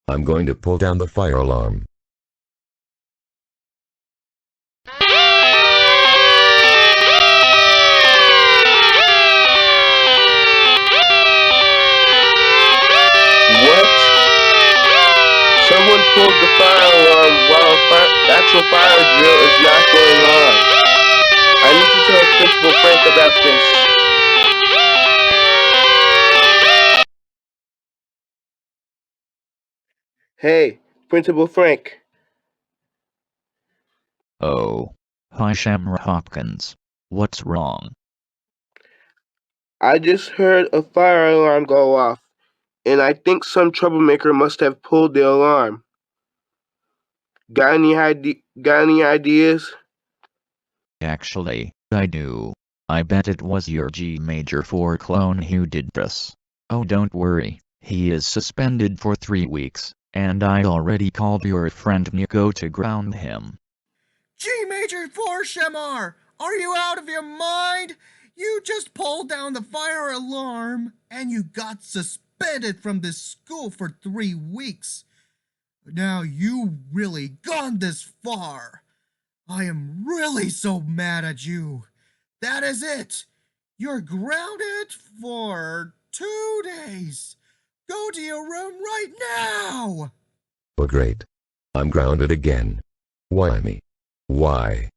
I'm going to pull down the fire alarm. What? Someone pulled the fire alarm while actual fire drill is not going on. I need to tell Principal Frank about this. Hey, Principal Frank. Oh. Hi Shamar Hopkins. What's wrong? I just heard a fire alarm go off, and I think some troublemaker must have pulled the alarm. Got any ideas? Actually, I do. I bet it was your G Major 4 clone who did this. Oh, don't worry, he is suspended for 3 weeks, and I already called your friend Nico to ground him. G Major 4, Shamar! Are you out of your mind? You just pulled down the fire alarm, and you got suspended from this school for 3 weeks. Now you really gone this far. I am really so mad at you. That is it. You're grounded for 2 days. Go to your room right now. Oh great. I'm grounded again. Why me? Why?